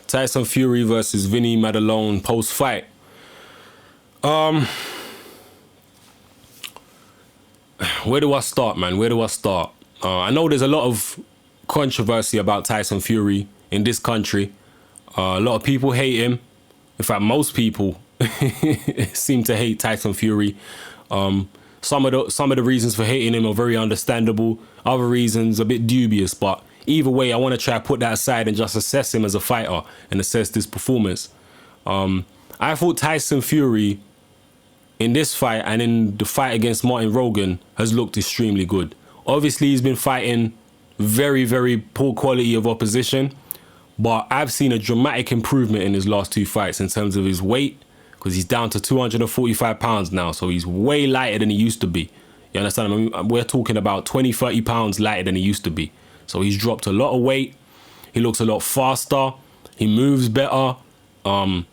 Tyson Fury versus Vinny Maddalone post-fight. Where do I start, man? Where do I start? I know there's a lot of controversy about Tyson Fury in this country. A lot of people hate him. In fact, most people seem to hate Tyson Fury. Some of the reasons for hating him are very understandable. Other reasons a bit dubious. But either way, I want to try to put that aside and just assess him as a fighter and assess this performance. I thought Tyson Fury in this fight and in the fight against Martin Rogan has looked extremely good. Obviously, he's been fighting very, very poor quality of opposition, but I've seen a dramatic improvement in his last two fights in terms of his weight, because he's down to 245 pounds now, so he's way lighter than he used to be. You understand? I mean, we're talking about 20, 30 pounds lighter than he used to be. So he's dropped a lot of weight. He looks a lot faster. He moves better.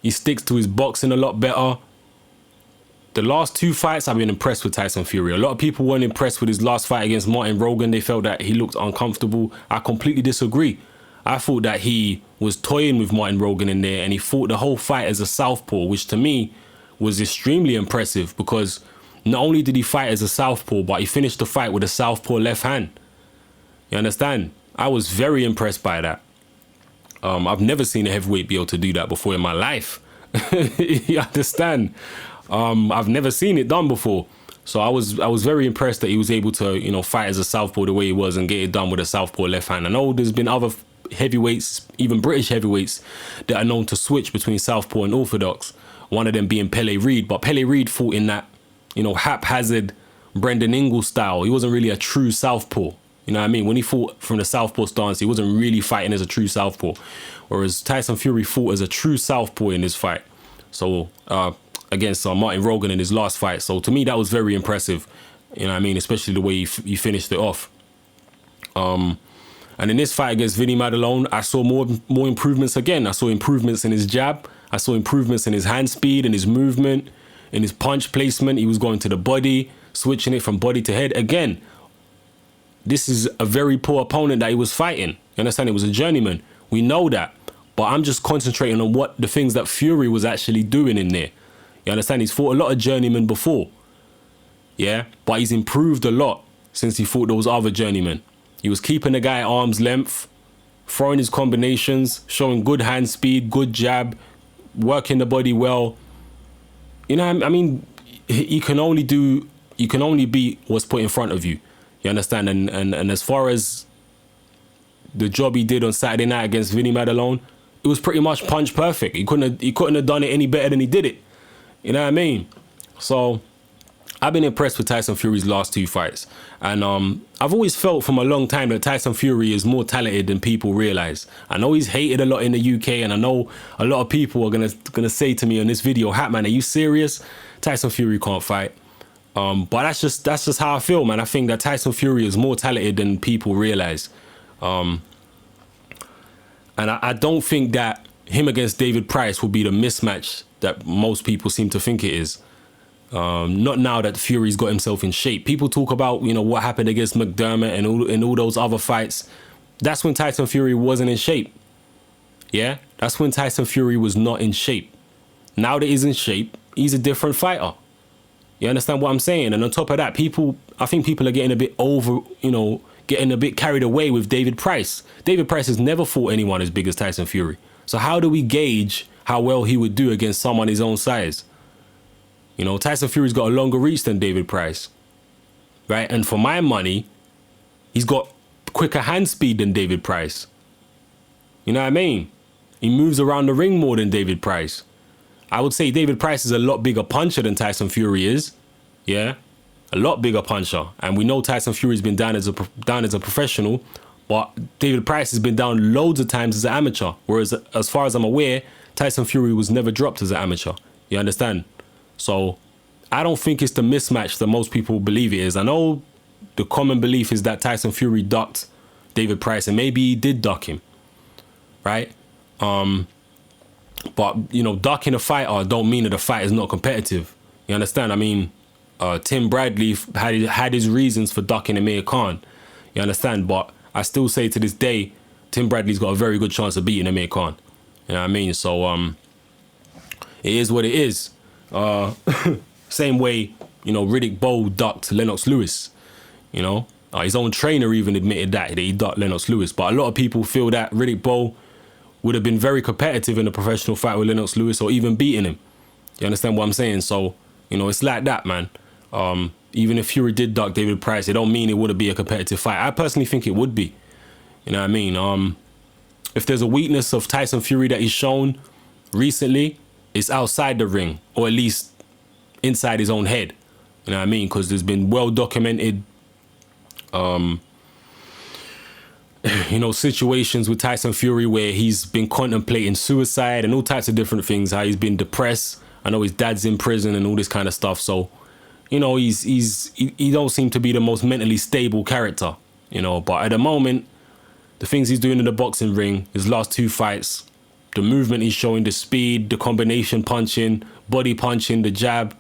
He sticks to his boxing a lot better. The last two fights, I've been impressed with Tyson Fury. A lot of people weren't impressed with his last fight against Martin Rogan. They felt that he looked uncomfortable. I completely disagree. I thought that he was toying with Martin Rogan in there, and he fought the whole fight as a southpaw, which to me was extremely impressive, because not only did he fight as a southpaw, but he finished the fight with a southpaw left hand. You understand? I was very impressed by that. I've never seen a heavyweight be able to do that before in my life. You understand? I've never seen it done before. So I was very impressed that he was able to, fight as a southpaw the way he was and get it done with a southpaw left hand. I know there's been other heavyweights, even British heavyweights, that are known to switch between southpaw and orthodox. One of them being Pele Reid, but Pele Reid fought in that, haphazard Brendan Ingle style. He wasn't really a true southpaw. You know what I mean? When he fought from the southpaw stance, he wasn't really fighting as a true southpaw. Whereas Tyson Fury fought as a true southpaw in this fight. So against Martin Rogan in his last fight. So to me, that was very impressive. You know what I mean? Especially the way he finished it off. And in this fight against Vinny Maddalone, I saw more improvements again. I saw improvements in his jab. I saw improvements in his hand speed and his movement, in his punch placement. He was going to the body, switching it from body to head. Again, this is a very poor opponent that he was fighting. You understand? It was a journeyman. We know that. But I'm just concentrating on what the things that Fury was actually doing in there. You understand? He's fought a lot of journeymen before. Yeah? But he's improved a lot since he fought those other journeymen. He was keeping the guy at arm's length, throwing his combinations, showing good hand speed, good jab, working the body well. You know, I mean, you can only beat what's put in front of you. You understand? And as far as the job he did on Saturday night against Vinny Maddalone, it was pretty much punch perfect. He couldn't have done it any better than he did it. You know what I mean? So I've been impressed with Tyson Fury's last two fights. And I've always felt from a long time that Tyson Fury is more talented than people realize. I know he's hated a lot in the UK, and I know a lot of people are gonna say to me on this video, "Hatman, are you serious? Tyson Fury can't fight." But that's just how I feel, man. I think that Tyson Fury is more talented than people realize. And I don't think that him against David Price will be the mismatch that most people seem to think it is. Not now that Fury's got himself in shape. People talk about, what happened against McDermott and all those other fights. That's when Tyson Fury wasn't in shape. Yeah? That's when Tyson Fury was not in shape. Now that he's in shape, he's a different fighter. You understand what I'm saying? And on top of that, I think people are getting a bit getting a bit carried away with David Price. David Price has never fought anyone as big as Tyson Fury. So how do we gauge how well he would do against someone his own size? Tyson Fury's got a longer reach than David Price, right? And for my money, he's got quicker hand speed than David Price. You know what I mean? He moves around the ring more than David Price. I would say David Price is a lot bigger puncher than Tyson Fury is. Yeah, a lot bigger puncher. And we know Tyson Fury's been down as a professional, but David Price has been down loads of times as an amateur. Whereas, as far as I'm aware, Tyson Fury was never dropped as an amateur. You understand? So I don't think it's the mismatch that most people believe it is. I know the common belief is that Tyson Fury ducked David Price, and maybe he did duck him, right? But, ducking a fighter don't mean that the fight is not competitive. You understand? I mean, Tim Bradley had his reasons for ducking Amir Khan. You understand? But I still say to this day, Tim Bradley's got a very good chance of beating Amir Khan. You know what I mean? So it is what it is. Same way, you know, Riddick Bowe ducked Lennox Lewis. You know, his own trainer even admitted that he ducked Lennox Lewis. But a lot of people feel that Riddick Bowe would have been very competitive in a professional fight with Lennox Lewis, or even beating him. You understand what I'm saying? So, you know, it's like that, man. Even if Fury did duck David Price, it don't mean it wouldn't be a competitive fight. I personally think it would be. You know what I mean? If there's a weakness of Tyson Fury that he's shown recently, it's outside the ring, or at least inside his own head. You know what I mean? Because there's been well documented, you know, situations with Tyson Fury where he's been contemplating suicide and all types of different things. How he's been depressed. I know his dad's in prison and all this kind of stuff. So, you know, he don't seem to be the most mentally stable character. You know, but at the moment, the things he's doing in the boxing ring, his last 2 fights, the movement he's showing, the speed, the combination punching, body punching, the jab,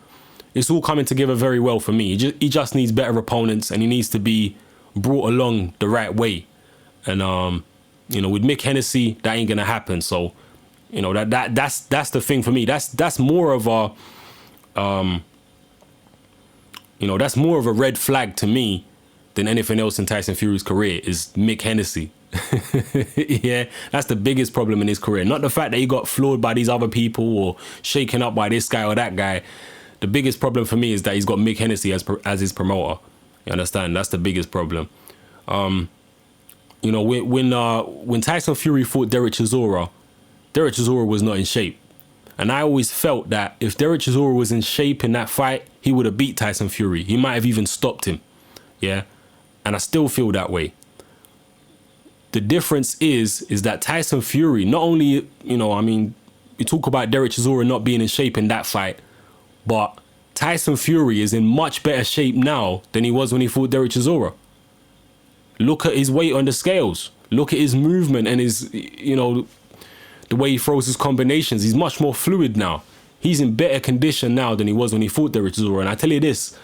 it's all coming together very well for me. He just needs better opponents, and he needs to be brought along the right way. And you know, with Mick Hennessy, that ain't gonna happen. So, you know, that's the thing for me. That's more of a you know, that's more of a red flag to me than anything else in Tyson Fury's career is Mick Hennessy. Yeah, that's the biggest problem in his career. Not the fact that he got floored by these other people or shaken up by this guy or that guy. The biggest problem for me is that he's got Mick Hennessy as his promoter. You understand? That's the biggest problem. You know, when Tyson Fury fought Derek Chisora was not in shape. And I always felt that if Derek Chisora was in shape in that fight, he would have beat Tyson Fury. He might have even stopped him. Yeah. And I still feel that way. The difference is that Tyson Fury, not only, you know, I mean, we talk about Derek Chisora not being in shape in that fight, but Tyson Fury is in much better shape now than he was when he fought Derek Chisora. Look at his weight on the scales. Look at his movement and his, you know, the way he throws his combinations. He's much more fluid now. He's in better condition now than he was when he fought Derek Chisora. And I tell you this,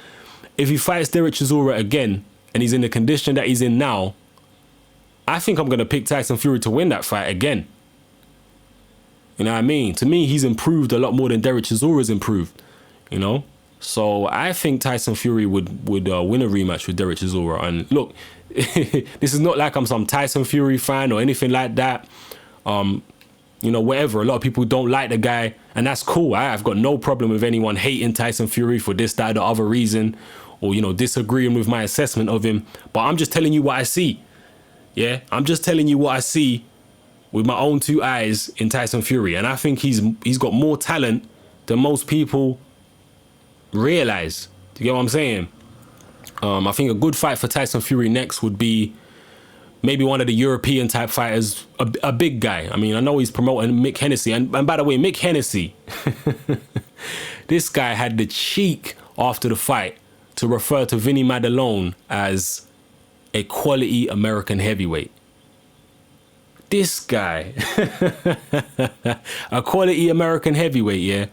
if he fights Derek Chisora again and he's in the condition that he's in now, I think I'm going to pick Tyson Fury to win that fight again. You know what I mean? To me, he's improved a lot more than Derek Chisora's improved, you know? So I think Tyson Fury would win a rematch with Derek Chisora. And look, this is not like I'm some Tyson Fury fan or anything like that. You know, whatever. A lot of people don't like the guy, and that's cool. I've got no problem with anyone hating Tyson Fury for this, that, or the other reason, or, you know, disagreeing with my assessment of him. But I'm just telling you what I see. Yeah, I'm just telling you what I see with my own 2 eyes in Tyson Fury. And I think he's got more talent than most people realize. Do you get what I'm saying? I think a good fight for Tyson Fury next would be maybe one of the European type fighters, a big guy. I mean, I know he's promoting Mick Hennessy. And by the way, Mick Hennessy, this guy had the cheek after the fight to refer to Vinny Maddalone as a quality American heavyweight. This guy, a quality American heavyweight, yeah?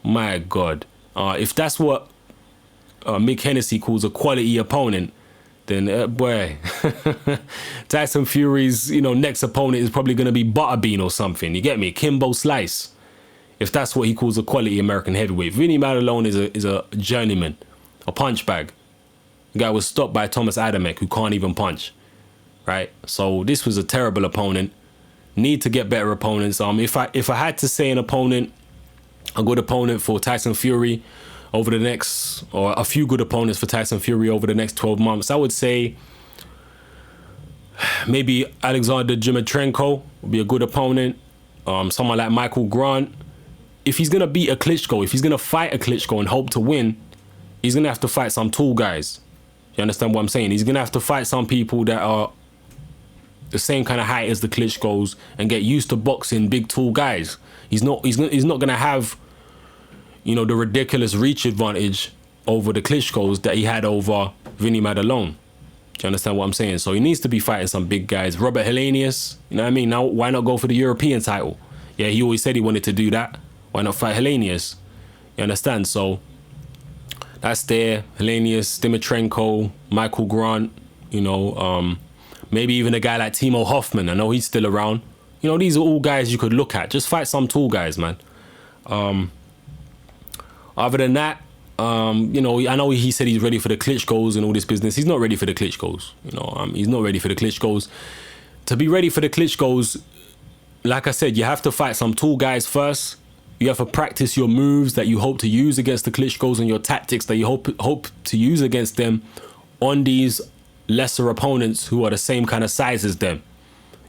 My God. If that's what Mick Hennessy calls a quality opponent, then boy, Tyson Fury's, you know, next opponent is probably going to be Butterbean or something. You get me? Kimbo Slice. If that's what he calls a quality American heavyweight. Vinny Maddalone is a journeyman, a punch bag. The guy was stopped by Thomas Adamek, who can't even punch. Right? So this was a terrible opponent. Need to get better opponents. If I had to say an opponent, a good opponent for Tyson Fury over the next, or a few good opponents for Tyson Fury over the next 12 months, I would say maybe Alexander Dmitrienko would be a good opponent. Someone like Michael Grant. If he's going to beat a Klitschko, if he's going to fight a Klitschko and hope to win, he's going to have to fight some tall guys. You understand what I'm saying? He's going to have to fight some people that are the same kind of height as the Klitschkos and get used to boxing big, tall guys. He's not going to have, you know, the ridiculous reach advantage over the Klitschkos that he had over Vinny Maddalone. Do you understand what I'm saying? So he needs to be fighting some big guys. Robert Helenius, you know what I mean? Now, why not go for the European title? Yeah, he always said he wanted to do that. Why not fight Helenius? You understand? So that's there. Helenius, Dimitrenko, Michael Grant, you know, maybe even a guy like Timo Hoffman. I know he's still around. You know, these are all guys you could look at. Just fight some tall guys, man. Other than that, you know, I know he said he's ready for the Klitschko's and all this business. He's not ready for the Klitschko's. You know, he's not ready for the Klitschko's. To be ready for the Klitschko's, like I said, you have to fight some tall guys first. You have to practice your moves that you hope to use against the Klitschko's and your tactics that you hope to use against them on these lesser opponents who are the same kind of size as them.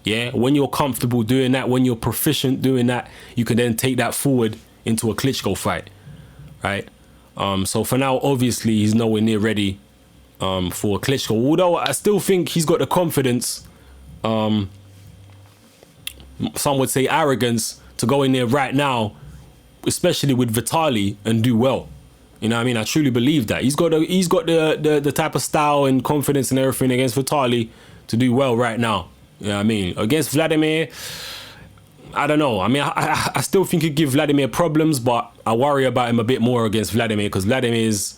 Yeah, when you're comfortable doing that, when you're proficient doing that, you can then take that forward into a Klitschko fight, right? So for now, obviously, he's nowhere near ready for a Klitschko. Although I still think he's got the confidence, some would say arrogance, to go in there right now, especially with Vitali, and do well. You know what I mean? I truly believe that. He's got the type of style and confidence and everything against Vitali to do well right now. You know what I mean? Against Vladimir, I don't know. I mean, I still think he'd give Vladimir problems, but I worry about him a bit more against Vladimir because Vladimir is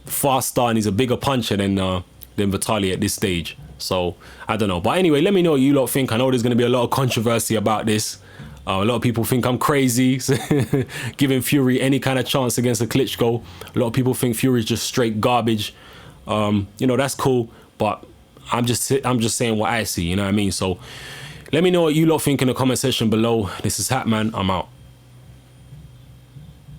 faster and he's a bigger puncher than Vitali at this stage. So, I don't know. But anyway, let me know what you lot think. I know there's going to be a lot of controversy about this. A lot of people think I'm crazy giving Fury any kind of chance against a Klitschko. A lot of people think Fury's just straight garbage. You know, that's cool, but I'm just saying what I see, you know what I mean? So let me know what you lot think in the comment section below. This is Hatman. I'm out.